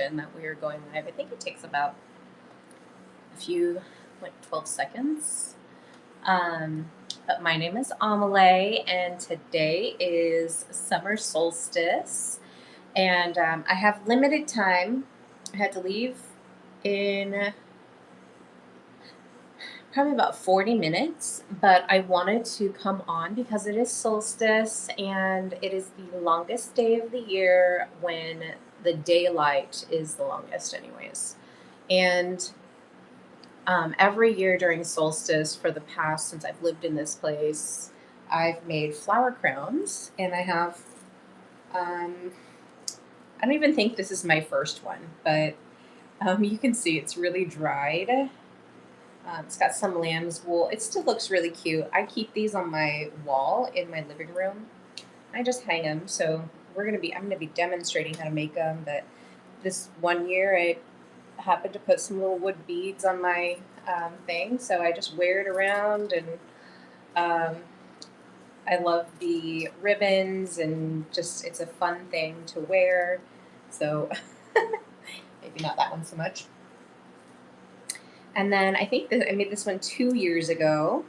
mention that we are going live. I think it takes about a few, like 12 seconds. But my name is Amelie, and today is summer solstice. And I have limited time. I had to leave in probably about 40 minutes, but I wanted to come on because it is solstice and it is the longest day of the year when the daylight is the longest, anyways. And every year during solstice for the past, since I've lived in this place, I've made flower crowns, and I have, I don't even think this is my first one, but you can see it's really dried. It's got some lamb's wool. It still looks really cute. I keep these on my wall in my living room. I just hang them. So I'm gonna be demonstrating how to make them. But this one year, I happened to put some little wood beads on my thing, so I just wear it around, and um, I love the ribbons, and just it's a fun thing to wear. So maybe not that one so much. And then I think that I made this one 2 years ago.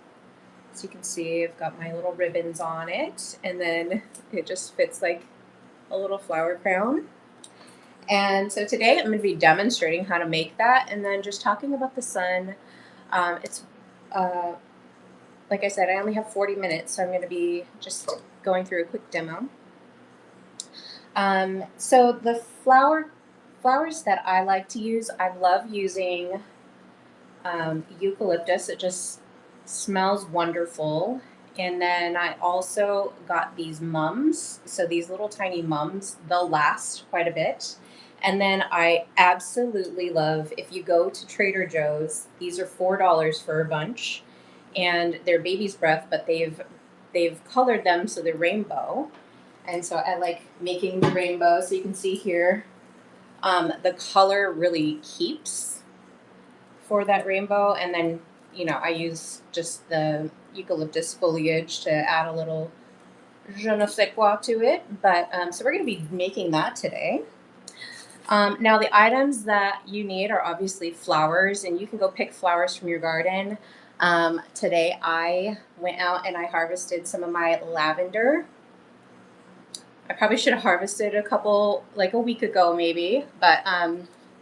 So you can see I've got my little ribbons on it, and then it just fits like a little flower crown. And so today I'm going to be demonstrating how to make that, and then just talking about the sun. It's uh, like I said, I only have 40 minutes, so I'm going to be just going through a quick demo. So the flowers that I like to use, I love using eucalyptus. It just smells wonderful. And then I also got these mums. So these little tiny mums, they'll last quite a bit. And then I absolutely love, if you go to Trader Joe's, these are $4 for a bunch, and they're baby's breath, but they've colored them so they're rainbow. And so I like making the rainbow. So you can see here, the color really keeps for that rainbow. And then, I use just the eucalyptus foliage to add a little je ne sais quoi to it. But so we're going to be making that today. Now, the items that you need are obviously flowers, and you can go pick flowers from your garden. Today, I went out and I harvested some of my lavender. I probably should have harvested a couple, like a week ago maybe, but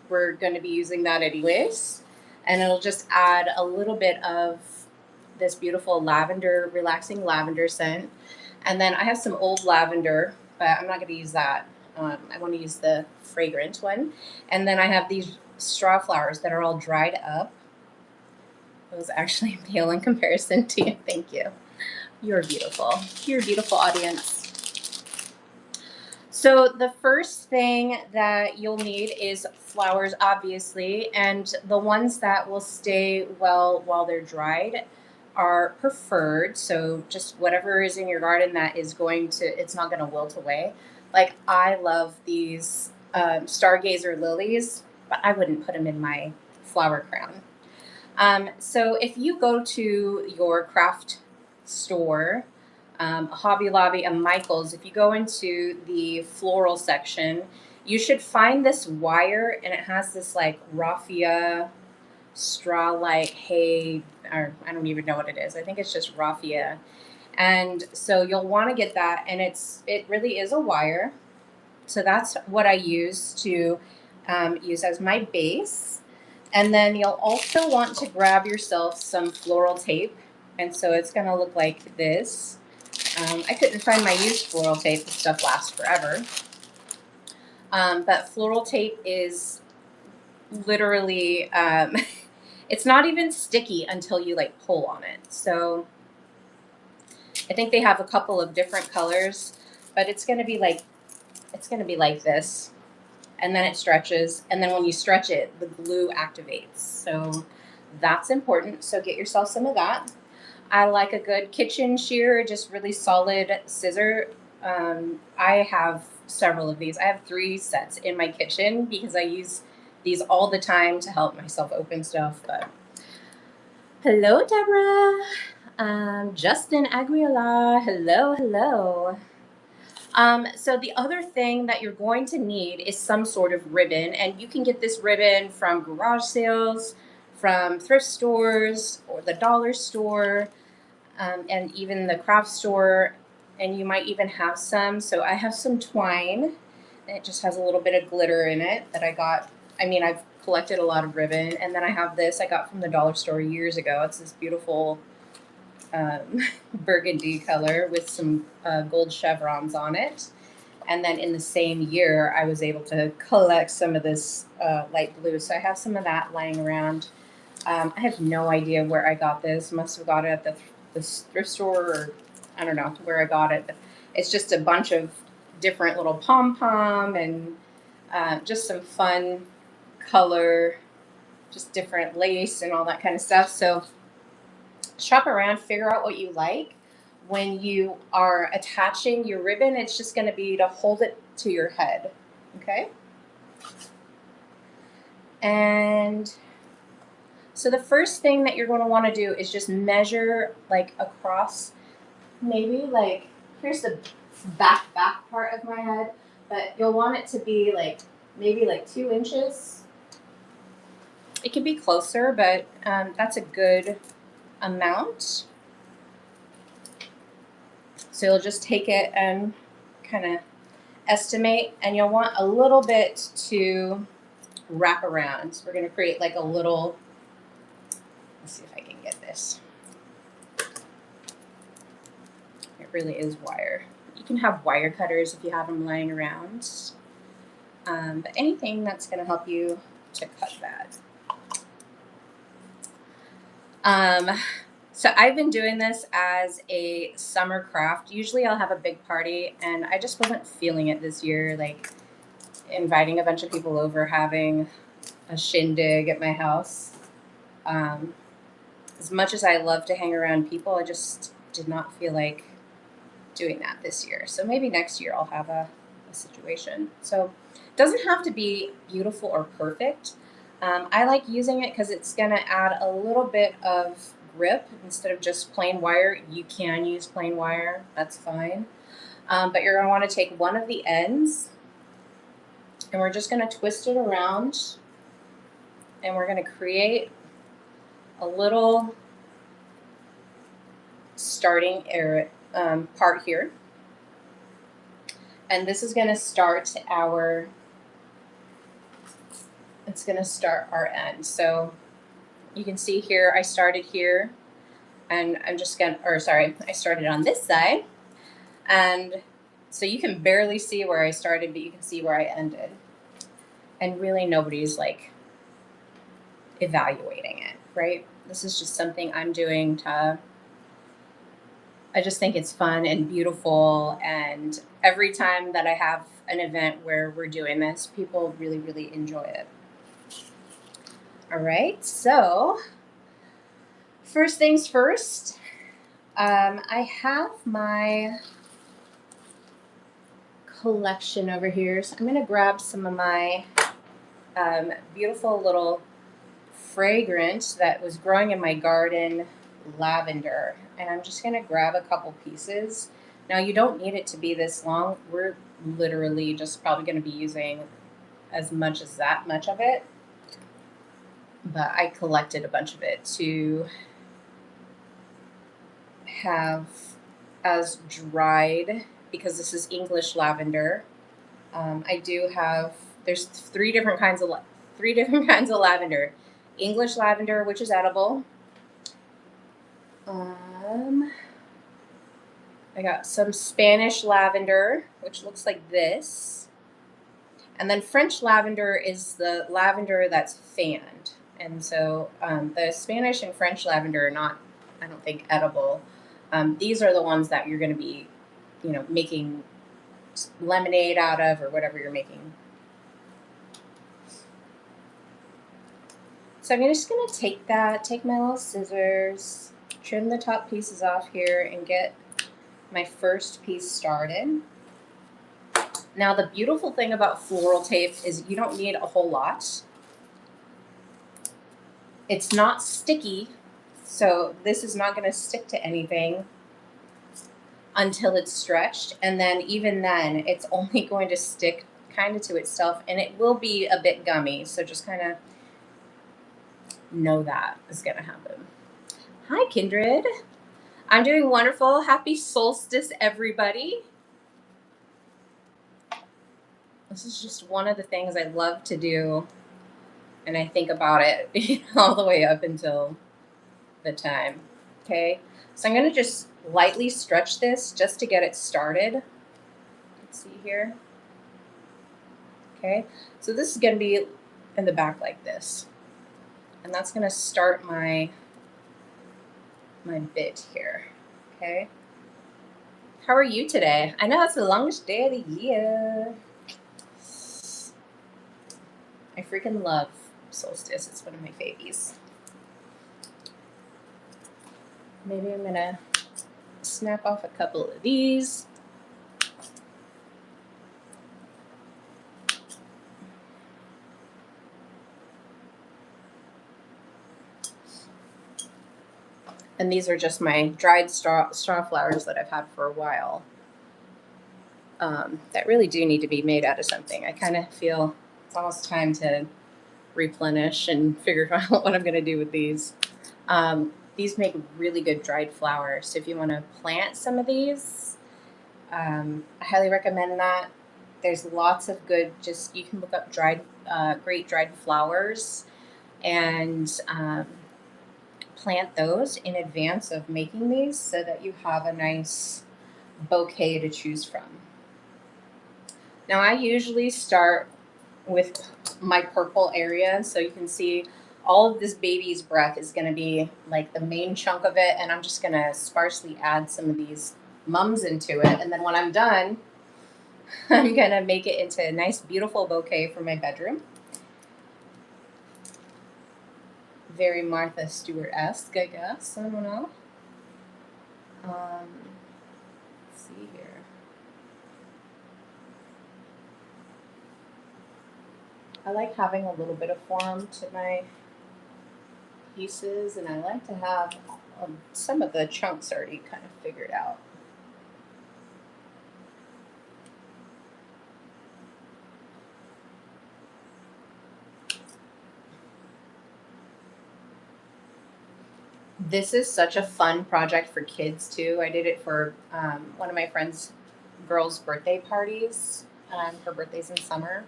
we're going to be using that anyways. And it'll just add a little bit of this beautiful lavender, relaxing lavender scent. And then I have some old lavender, but I'm not going to use that. I want to use the fragrant one. And then I have these straw flowers that are all dried up. It was actually pale in comparison to you. Thank you. You're beautiful. You're a beautiful audience. So the first thing that you'll need is flowers, obviously, and the ones that will stay well while they're dried are preferred. So just whatever is in your garden that is it's not going to wilt away. Like, I love these stargazer lilies, but I wouldn't put them in my flower crown. So if you go to your craft store, Hobby Lobby and Michael's, if you go into the floral section, you should find this wire, and it has this like raffia straw-like hay, or I don't even know what it is. I think it's just raffia. And so you'll want to get that, and it really is a wire. So that's what I use to use as my base. And then you'll also want to grab yourself some floral tape. And so it's going to look like this. I couldn't find my used floral tape. This stuff lasts forever. But floral tape is literally, it's not even sticky until you like pull on it. So I think they have a couple of different colors, but it's going to be like this. And then it stretches. And then when you stretch it, the glue activates. So that's important. So get yourself some of that. I like a good kitchen shear, just really solid scissor. I have several of these. I have 3 sets in my kitchen because I use these all the time to help myself open stuff. But hello, Deborah. Justin Aguilar. Hello, hello. So the other thing that you're going to need is some sort of ribbon, and you can get this ribbon from garage sales, from thrift stores, or the dollar store, and even the craft store. And you might even have some. So I have some twine, and it just has a little bit of glitter in it that I got. I mean, I've collected a lot of ribbon, and then I have this I got from the dollar store years ago. It's this beautiful burgundy color with some gold chevrons on it. And then in the same year, I was able to collect some of this light blue. So I have some of that lying around. I have no idea where I got this. Must have got it at the thrift store, or I don't know where I got it. But it's just a bunch of different little pom pom and just some fun color, just different lace and all that kind of stuff. So shop around, figure out what you like. When you are attaching your ribbon, it's just going to be to hold it to your head. Okay? And so the first thing that you're going to want to do is just measure like across, maybe like, here's the back part of my head, but you'll want it to be like maybe like 2 inches. It can be closer, but that's a good amount. So you'll just take it and kind of estimate, and you'll want a little bit to wrap around. So we're going to create like a little, let's see if I can get this. It really is wire. You can have wire cutters if you have them lying around, but anything that's going to help you to cut that. So I've been doing this as a summer craft. Usually I'll have a big party, and I just wasn't feeling it this year, like inviting a bunch of people over, having a shindig at my house. As much as I love to hang around people, I just did not feel like doing that this year. So maybe next year I'll have a situation. So it doesn't have to be beautiful or perfect. I like using it because it's going to add a little bit of grip instead of just plain wire. You can use plain wire, that's fine. But you're going to want to take one of the ends, and we're just going to twist it around, and we're going to create a little starting area, part here. And this is going to start our, it's going to start our end. So you can see here, I started here, and I'm just going to, or sorry, I started on this side. And so you can barely see where I started, but you can see where I ended. And really nobody's like evaluating it, right? This is just something I'm doing to, I just think it's fun and beautiful. And every time that I have an event where we're doing this, people really, really enjoy it. All right, so first things first, I have my collection over here. So I'm going to grab some of my beautiful little fragrant that was growing in my garden, lavender. And I'm just going to grab a couple pieces. Now, you don't need it to be this long. We're literally just probably going to be using as much as that much of it. But I collected a bunch of it to have as dried, because this is English lavender. I do have, there's three different kinds of lavender. English lavender, which is edible. I got some Spanish lavender, which looks like this. And then French lavender is the lavender that's fanned. And so the Spanish and French lavender are not, I don't think, edible. These are the ones that you're going to be, making lemonade out of, or whatever you're making. So I'm just going to take my little scissors, trim the top pieces off here, and get my first piece started. Now, the beautiful thing about floral tape is you don't need a whole lot. It's not sticky, so this is not going to stick to anything. until it's stretched. And then even then, it's only going to stick kind of to itself and it will be a bit gummy. So just kind of know that is going to happen. Hi, Kindred. I'm doing wonderful. Happy solstice, everybody. This is just one of the things I love to do. And I think about it all the way up until the time. Okay. So I'm going to just lightly stretch this just to get it started. Let's see here. Okay. So this is going to be in the back like this. And that's going to start my bit here. Okay. How are you today? I know it's the longest day of the year. I freaking love Solstice. It's one of my favies. Maybe I'm gonna snap off a couple of these. And these are just my dried straw flowers that I've had for a while. That really do need to be made out of something. I kind of feel it's almost time to replenish and figure out what I'm going to do with these. These make really good dried flowers. So if you want to plant some of these, I highly recommend that. There's lots of good, just you can look up great dried flowers and plant those in advance of making these so that you have a nice bouquet to choose from. Now I usually start with my purple area, so you can see all of this baby's breath is going to be like the main chunk of it, and I'm just going to sparsely add some of these mums into it, and then when I'm done, I'm going to make it into a nice beautiful bouquet for my bedroom. Very Martha Stewart-esque, I guess. I don't know. Let's see here. I like having a little bit of form to my pieces, and I like to have some of the chunks already kind of figured out. This is such a fun project for kids too. I did it for one of my friend's girls' birthday parties. Her birthday's in summer.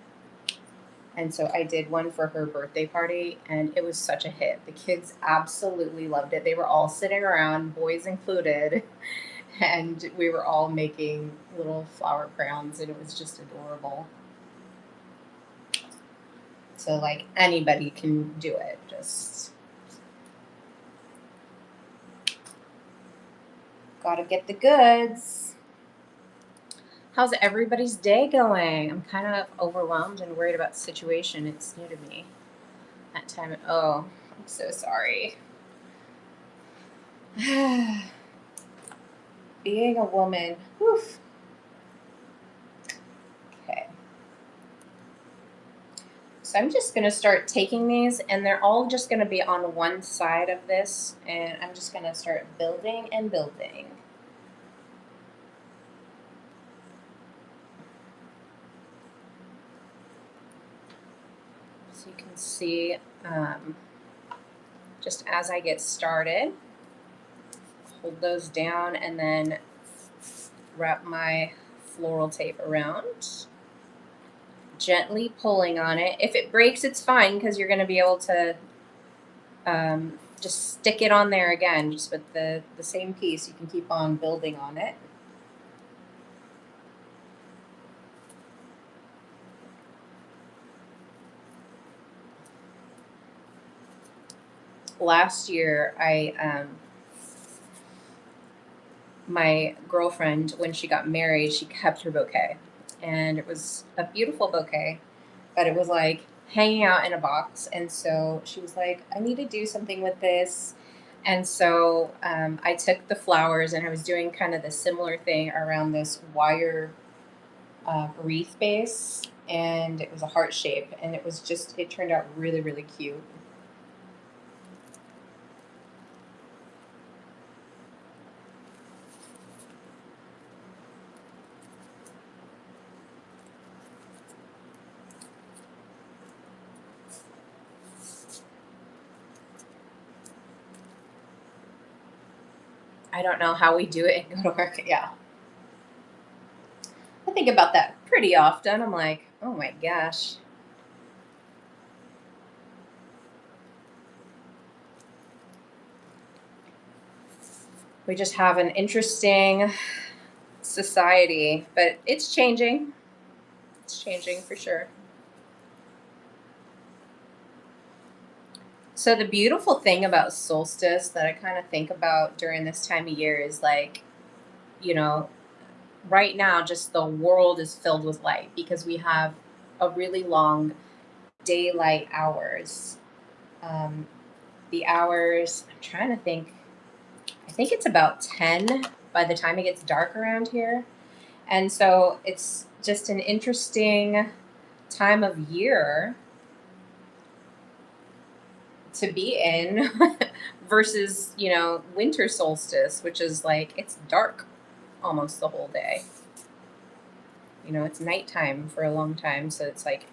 And so I did one for her birthday party, and it was such a hit. The kids absolutely loved it. They were all sitting around, boys included, and we were all making little flower crowns, and it was just adorable. So, like, anybody can do it. Just gotta get the goods. How's everybody's day going? I'm kind of overwhelmed and worried about the situation. It's new to me. That time, oh, I'm so sorry. Being a woman, whew. Okay. So I'm just going to start taking these, and they're all just going to be on one side of this, and I'm just going to start building and building. So you can see, just as I get started, hold those down and then wrap my floral tape around. Gently pulling on it. If it breaks, it's fine because you're going to be able to just stick it on there again, just with the same piece. You can keep on building on it. Last year, my girlfriend, when she got married, she kept her bouquet, and it was a beautiful bouquet, but it was like hanging out in a box. And so she was like, I need to do something with this. And so I took the flowers, and I was doing kind of the similar thing around this wire wreath base, and it was a heart shape, and it turned out really, really cute. I don't know how we do it and go to work. Yeah. I think about that pretty often. I'm like, oh my gosh. We just have an interesting society, but it's changing. It's changing for sure. So the beautiful thing about solstice that I kind of think about during this time of year is like, you know, right now just the world is filled with light because we have a really long daylight hours. Um, the hours, I'm trying to think, I think it's about 10 by the time it gets dark around here. And so it's just an interesting time of year to be in versus, winter solstice, which is like it's dark almost the whole day. It's nighttime for a long time. So it's like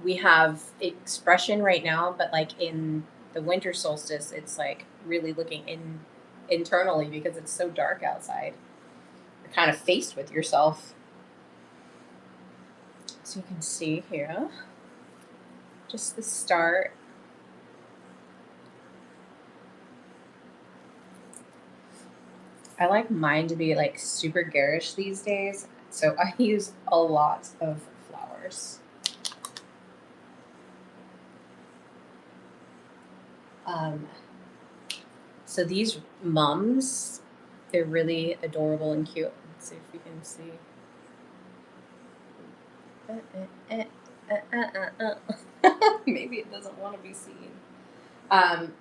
we have expression right now, but like in the winter solstice, it's like really looking internally because it's so dark outside. You're kind of faced with yourself. So you can see here just the start. I like mine to be like super garish these days. So I use a lot of flowers. Um, so these mums, they're really adorable and cute. Let's see if we can see. Maybe it doesn't want to be seen. Um,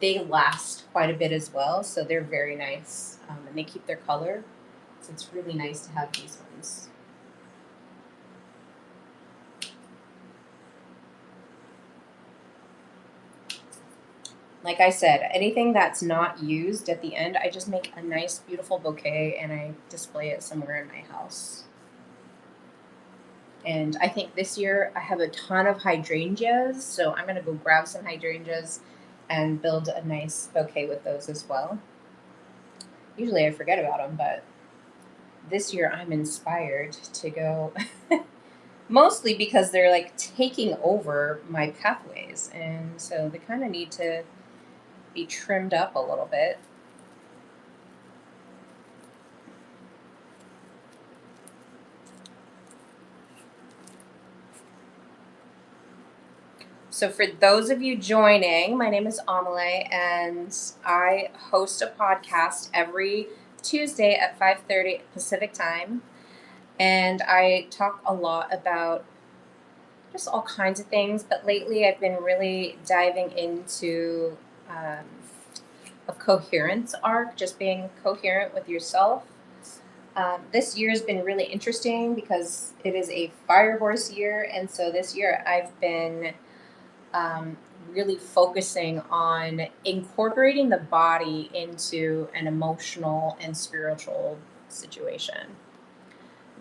they last quite a bit as well, so they're very nice, and they keep their color. So it's really nice to have these ones. Like I said, anything that's not used at the end, I just make a nice, beautiful bouquet and I display it somewhere in my house. And I think this year I have a ton of hydrangeas, so I'm gonna go grab some hydrangeas and build a nice bouquet with those as well. Usually I forget about them, but this year I'm inspired to go mostly because they're like taking over my pathways. And so they kind of need to be trimmed up a little bit. So, for those of you joining, my name is Amelie, and I host a podcast every Tuesday at 5:30 Pacific time. And I talk a lot about just all kinds of things. But lately, I've been really diving into um, a coherence arc, just being coherent with yourself. This year has been really interesting because it is a fire horse year, and so this year I've been um, really focusing on incorporating the body into an emotional and spiritual situation.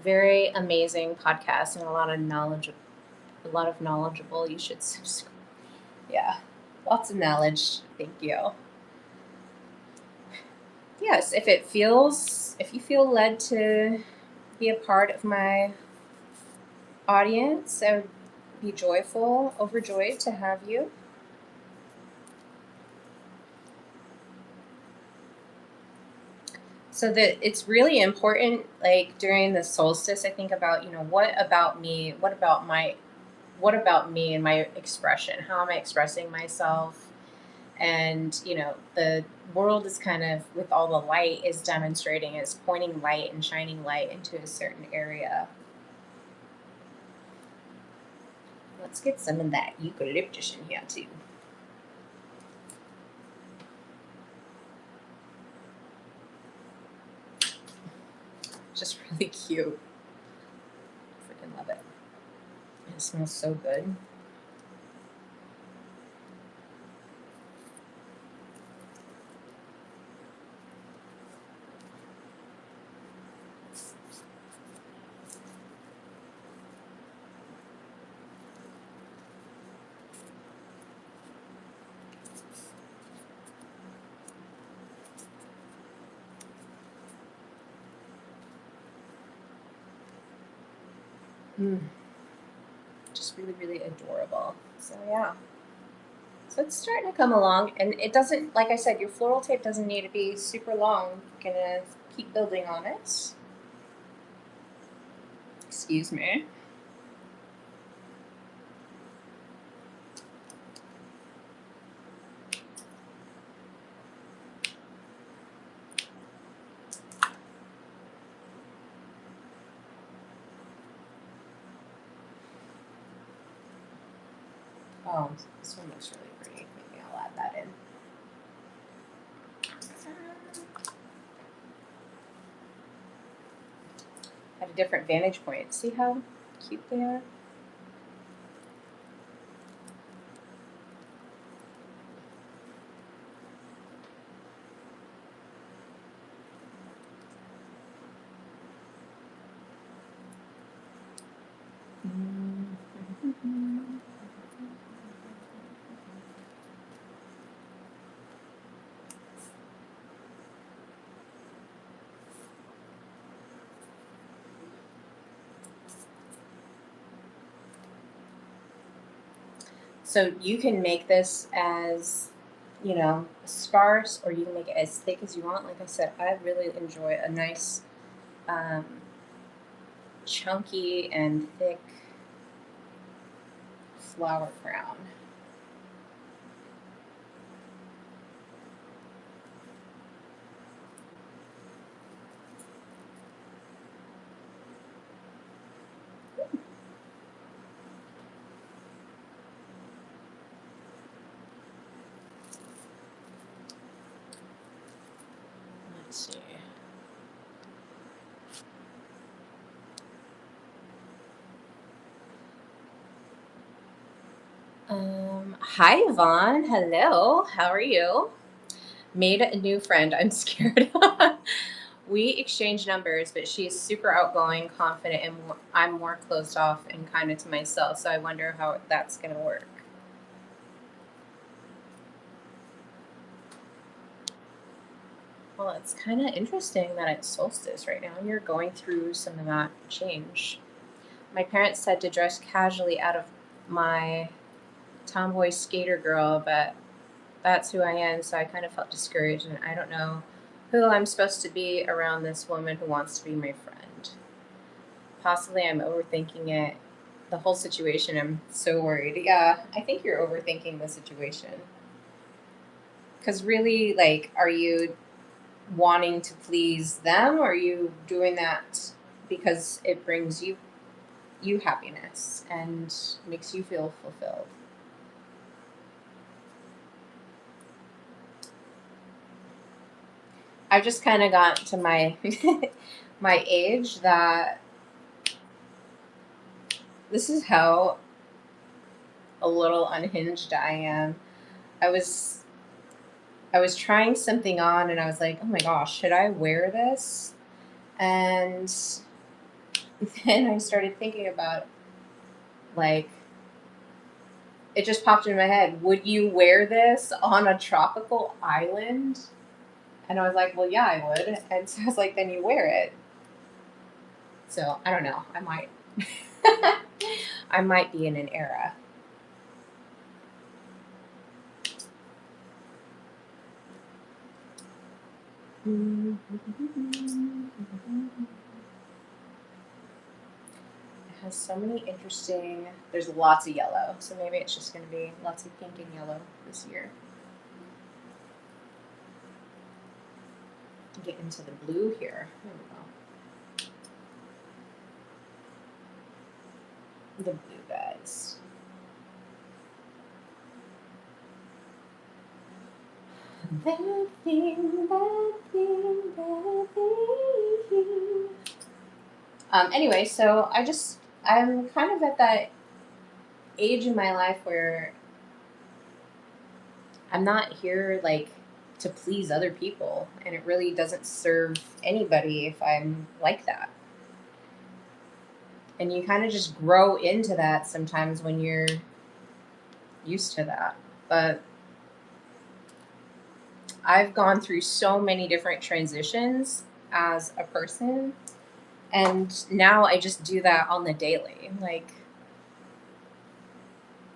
Very amazing podcast and a lot of knowledgeable. You should subscribe. Yeah, lots of knowledge. Thank you. Yes, if you feel led to be a part of my audience, I would be overjoyed to have you. So that it's really important, like during the solstice, I think about, what about me and my expression? How am I expressing myself? And, the world is kind of, with all the light, is demonstrating, is pointing light and shining light into a certain area. Let's get some of that eucalyptus in here too. Just really cute. Freaking love it. It smells so good. Mm, just really, really adorable. So yeah. So it's starting to come along, and it doesn't, like I said, your floral tape doesn't need to be super long. Gonna keep building on it. Excuse me. Oh, this one looks really pretty. Maybe I'll add that in. At a different vantage point. See how cute they are? So you can make this as, sparse, or you can make it as thick as you want. Like I said, I really enjoy a nice, um, chunky and thick flower crown. Let's see. Hi, Yvonne. Hello. How are you? Made a new friend. I'm scared. We exchange numbers, but she is super outgoing, confident, and I'm more closed off and kind of to myself. So I wonder how that's going to work. Well, it's kind of interesting that it's solstice right now and you're going through some of that change. My parents said to dress casually out of my tomboy skater girl, but that's who I am, so I kind of felt discouraged, and I don't know who I'm supposed to be around this woman who wants to be my friend. Possibly I'm overthinking it. The whole situation, I'm so worried. Yeah, I think you're overthinking the situation. Because really, like, are you wanting to please them, or are you doing that because it brings you happiness and makes you feel fulfilled? I've just kind of got to my my age that this is how a little unhinged I am. I was I was trying something on and I was like, "Oh my gosh, should I wear this?" And then I started thinking about, like, it just popped in my head, would you wear this on a tropical island? And I was like, "Well, yeah, I would." And so I was like, "Then you wear it." So, I don't know. I might I might be in an era. It has so many interesting. There's lots of yellow, so maybe it's just going to be lots of pink and yellow this year. Get into the blue here. There we go. The blue guys. That thing, that thing, that thing. Anyway, so I'm kind of at that age in my life where I'm not here, like, to please other people, and it really doesn't serve anybody if I'm like that. And you kind of just grow into that sometimes when you're used to that. But I've gone through so many different transitions as a person And now I just do that on the daily. Like,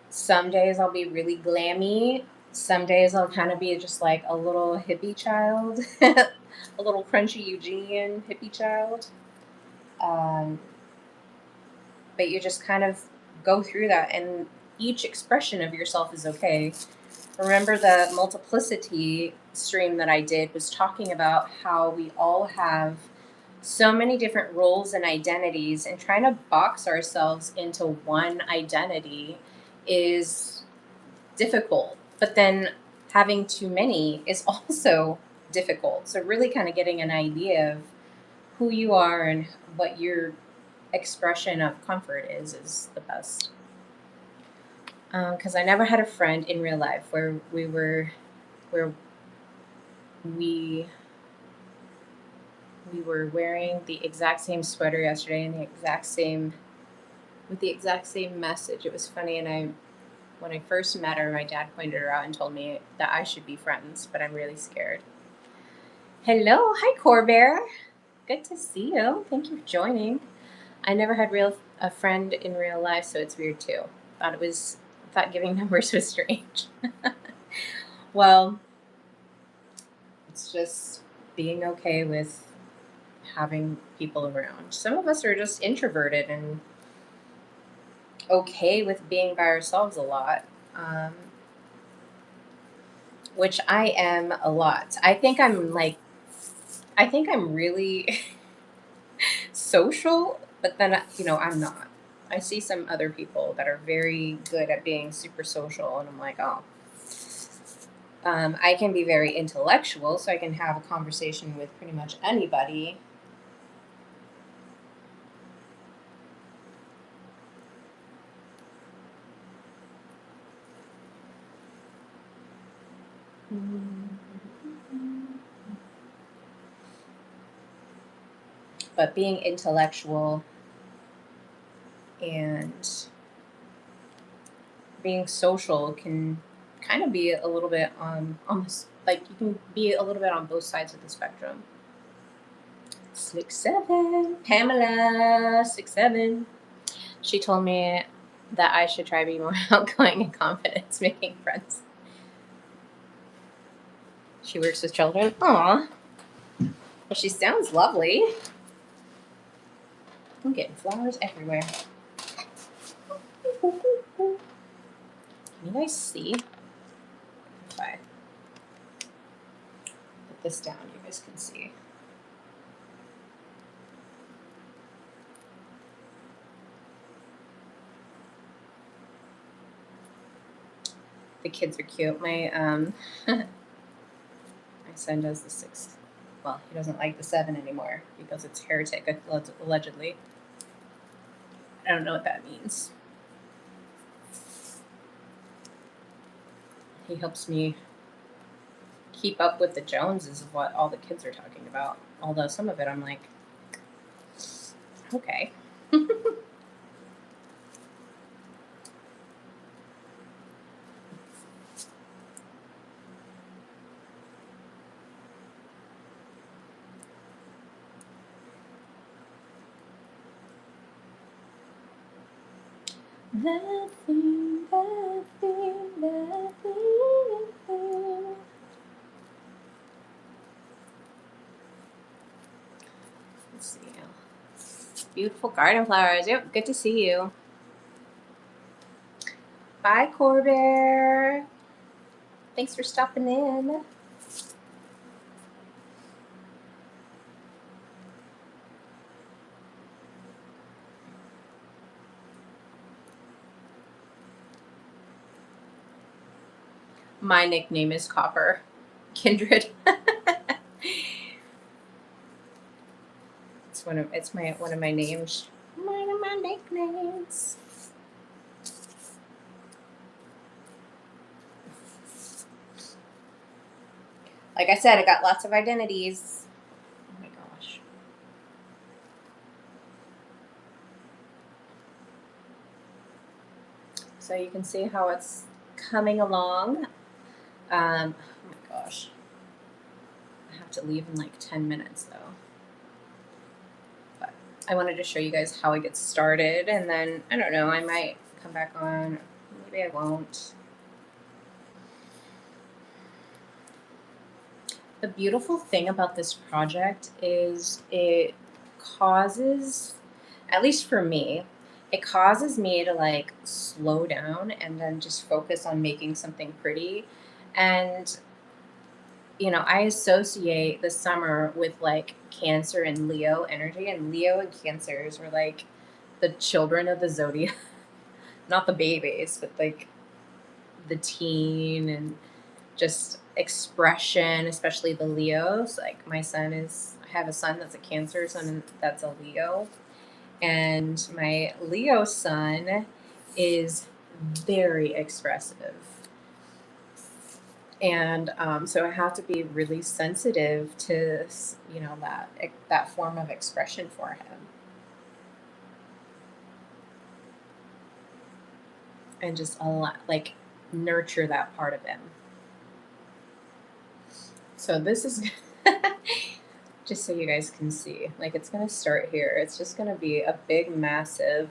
some days I'll be really glammy. Some days I'll kind of be just like a little hippie child, a little crunchy Eugenian hippie child. Um, but you just kind of go through that, and each expression of yourself is okay. Remember, the multiplicity stream that I did was talking about how we all have so many different roles and identities, and trying to box ourselves into one identity is difficult. But then having too many is also difficult. So, really kind of getting an idea of who you are and what your expression of comfort is the best. Because I never had a friend in real life where we we were wearing the exact same sweater yesterday and the exact same with the exact same message. It was funny, and I when I first met her, my dad pointed her out and told me that I should be friends, but I'm really scared. Hello, hi Corbear. Good to see you. Thank you for joining. I never had a friend in real life, so it's weird too. Thought giving numbers was strange. Well, it's just being okay with having people around. Some of us are just introverted and okay with being by ourselves a lot, um, which I am a lot. I think I'm really social, but then, I'm not. I see some other people that are very good at being super social, and I'm like, oh. I can be very intellectual, so I can have a conversation with pretty much anybody. But being intellectual and being social can kind of be a little bit on this, like, you can be a little bit on both sides of the spectrum. 6'7", Pamela 6'7". She told me that I should try being more outgoing and confident making friends. She works with children. Aw. Well, she sounds lovely. I'm getting flowers everywhere. Can you guys see? If I put this down, you guys can see. The kids are cute. My son does the 6. Well, he doesn't like the 7 anymore because it's heretic, allegedly. I don't know what that means. He helps me keep up with the Joneses of what all the kids are talking about. Although some of it I'm like, okay. That thing. Let's see. Beautiful garden flowers. Yep, good to see you. Bye, Corbear. Thanks for stopping in. My nickname is Copper. Kindred. It's one of my names. One of my nicknames. Like I said, I got lots of identities. Oh my gosh. So you can see how it's coming along. Oh my gosh. I have to leave in like 10 minutes though. But I wanted to show you guys how I get started, and then I don't know, I might come back on, maybe I won't. The beautiful thing about this project is it causes, at least for me, it causes me to like slow down and then just focus on making something pretty. And I associate the summer with like Cancer and Leo energy, and Leo and Cancers are like the children of the zodiac, not the babies, but like the teen and just expression, especially the Leos. Like I have a son that's a Cancer, son that's a Leo, and my Leo son is very expressive. And so I have to be really sensitive to that form of expression for him, and just a lot like nurture that part of him. So this is just so you guys can see. Like it's gonna start here. It's just gonna be a big, massive,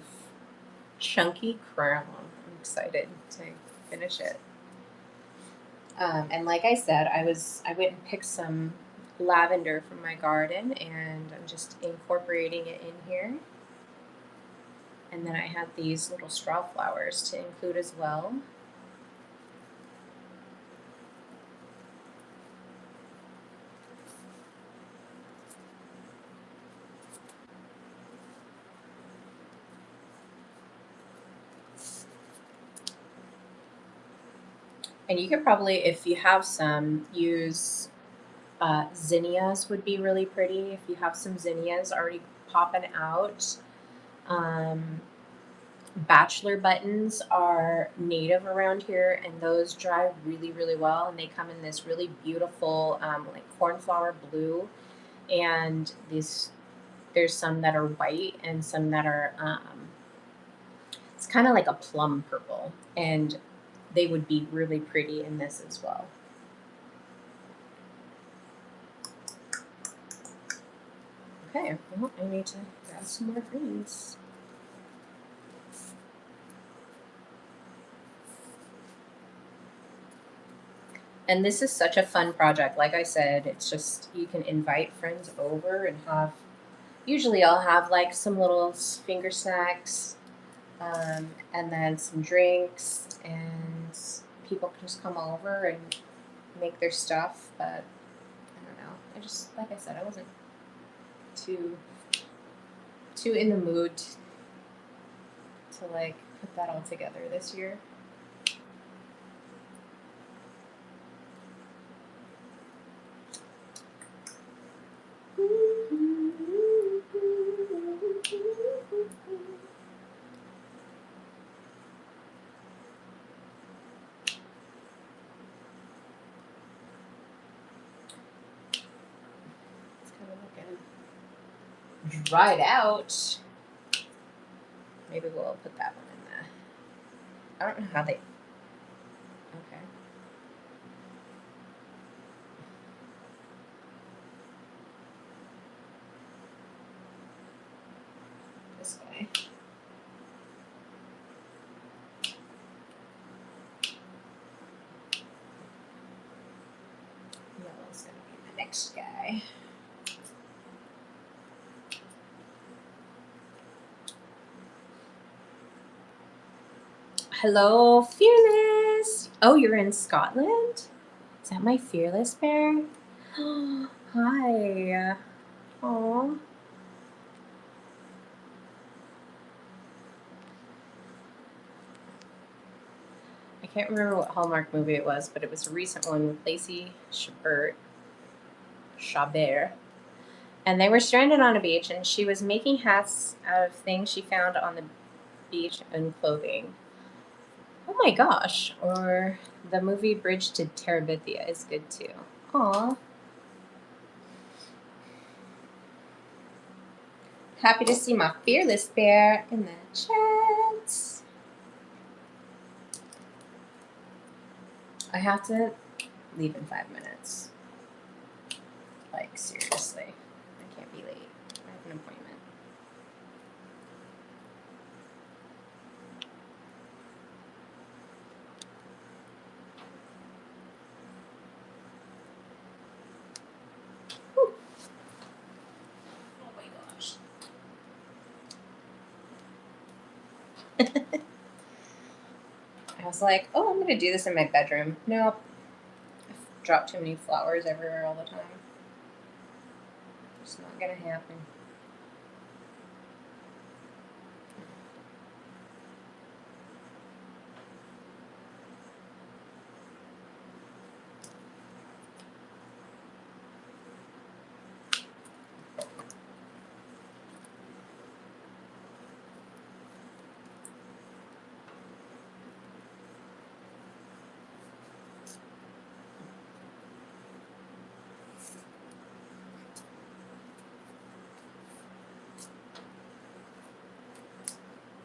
chunky crown. I'm excited to finish it. And like I said, I went and picked some lavender from my garden, and I'm just incorporating it in here. And then I had these little straw flowers to include as well. And you could probably, if you have some, use zinnias would be really pretty. If you have some zinnias already popping out. Bachelor buttons are native around here, and those dry really, really well. And they come in this really beautiful, like cornflower blue. And there's some that are white and some that are, it's kind of like a plum purple. And they would be really pretty in this as well. Okay, well, I need to grab some more greens. And this is such a fun project. Like I said, it's just, you can invite friends over and have, usually I'll have like some little finger snacks, and then some drinks, and people can just come over and make their stuff. But I don't know. I just, like I said, I wasn't too in the mood to like put that all together this year. Dried out. Maybe we'll put that one in there. I don't know how they. Okay. This way. Yellow's gonna be the next guy. Hello, Fearless. Oh, you're in Scotland? Is that my Fearless bear? Hi. Aw. I can't remember what Hallmark movie it was, but it was a recent one with Lacey Chabert. And they were stranded on a beach, and she was making hats out of things she found on the beach and clothing. Oh my gosh. Or the movie Bridge to Terabithia is good too. Aw. Happy to see my Fearless bear in the chat. I have to leave in 5 minutes. Like, seriously. I can't be late. I have an appointment. was like, oh, I'm gonna do this in my bedroom. Nope. I've dropped too many flowers everywhere all the time. It's not gonna happen.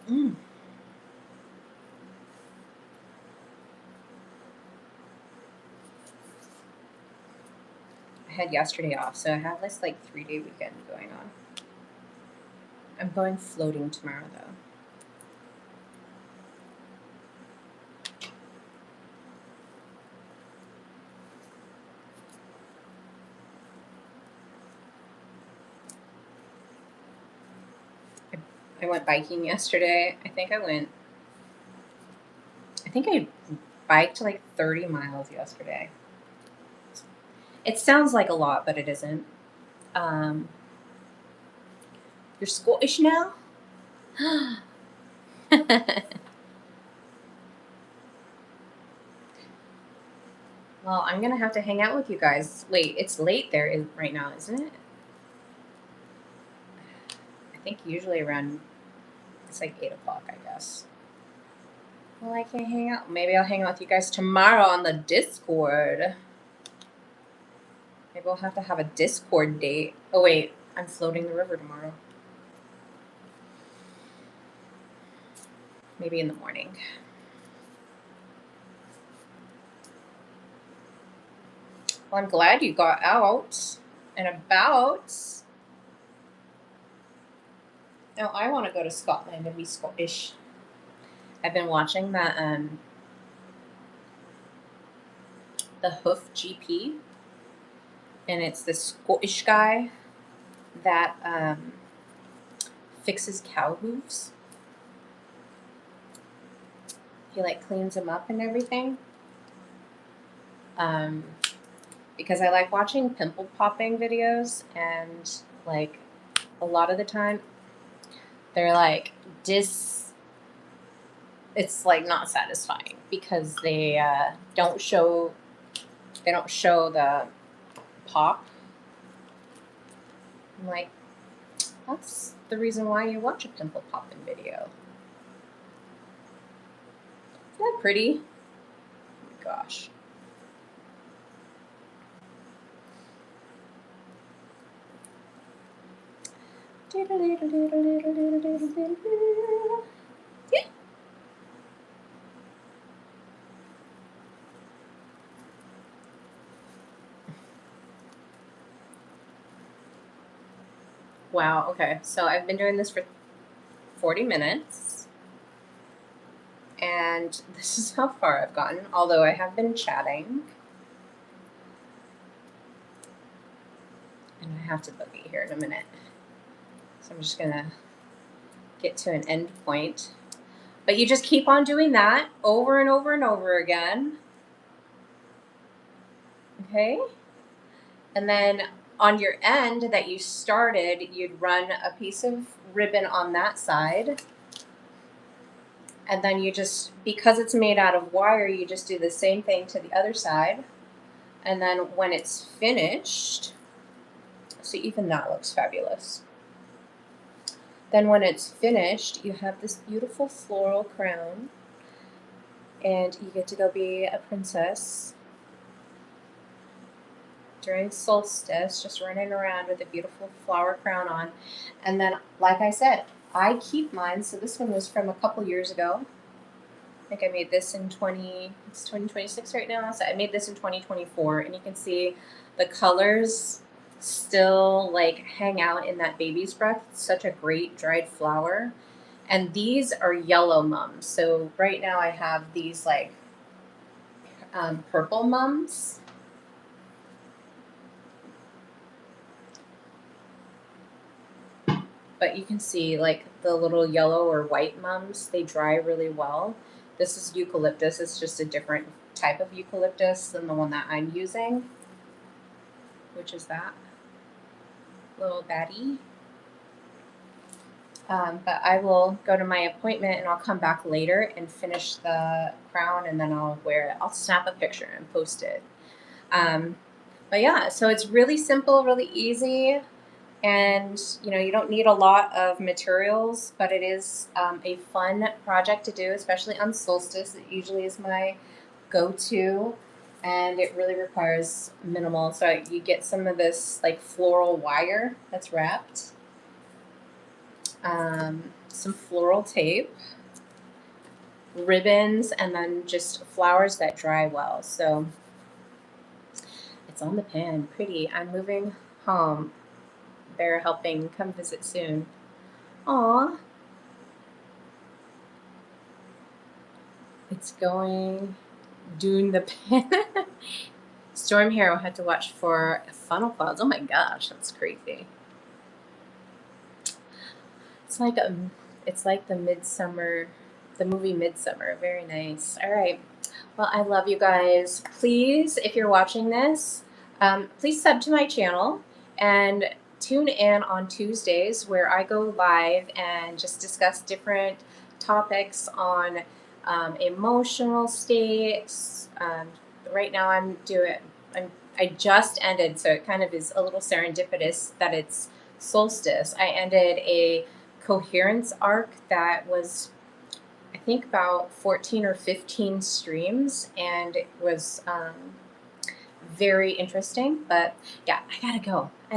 Mm. I had yesterday off, so I have this like 3-day weekend going on. I'm going floating tomorrow though. I went biking yesterday. I think I biked like 30 miles yesterday. It sounds like a lot, but it isn't. Um, you're Scottish now? Well, I'm gonna have to hang out with you guys. Wait, it's late there right now, isn't it? I think usually around it's like 8 o'clock, I guess. Well, I can't hang out. Maybe I'll hang out with you guys tomorrow on the Discord. Maybe we'll have to have a Discord date. Oh wait, I'm floating the river tomorrow. Maybe in the morning. Well, I'm glad you got out and about. Now I want to go to Scotland and be Scottish. I've been watching the Hoof GP, and it's this Scottish guy that fixes cow hooves. He like cleans them up and everything. Because I like watching pimple popping videos, and like a lot of the time they're like it's like not satisfying because they don't show the pop. I'm like, that's the reason why you watch a pimple popping video. Isn't that pretty? Oh my gosh. Wow, okay. So I've been doing this for 40 minutes, and this is how far I've gotten, although I have been chatting. And I have to boogie here in a minute. So I'm just gonna get to an end point. But you just keep on doing that over and over and over again. Okay? And then on your end that you started, you'd run a piece of ribbon on that side. And then you just, because it's made out of wire, you just do the same thing to the other side. And then when it's finished, so even that looks fabulous. Then when it's finished, you have this beautiful floral crown, and you get to go be a princess during Solstice, just running around with a beautiful flower crown on. And then, like I said, I keep mine. So this one was from a couple years ago. I think I made this in it's 2026 right now. So I made this in 2024, and you can see the colors still like hang out in that baby's breath. It's such a great dried flower. And these are yellow mums. So right now I have these like purple mums. But you can see like the little yellow or white mums, they dry really well. This is eucalyptus. It's just a different type of eucalyptus than the one that I'm using, which is that little baddie. But I will go to my appointment and I'll come back later and finish the crown and then I'll wear it. I'll snap a picture and post it. Um, but yeah, so it's really simple, really easy, and you don't need a lot of materials, but it is a fun project to do, especially on solstice. It usually is my go-to, and it really requires minimal. So you get some of this like floral wire that's wrapped, some floral tape, ribbons, and then just flowers that dry well. So it's on the pan, pretty. I'm moving home. They're helping. Come visit soon. Aw, it's going. Doing the pan. Storm here. We'll have to watch for funnel clouds. Oh my gosh, that's crazy. It's like it's like the midsummer, the movie Midsummer. Very nice. All right. Well, I love you guys. Please, if you're watching this, please sub to my channel and tune in on Tuesdays where I go live and just discuss different topics on emotional states. Right now, I just ended, so it kind of is a little serendipitous that it's solstice. I ended a coherence arc that was, I think, about 14 or 15 streams, and it was very interesting. But yeah, I gotta go.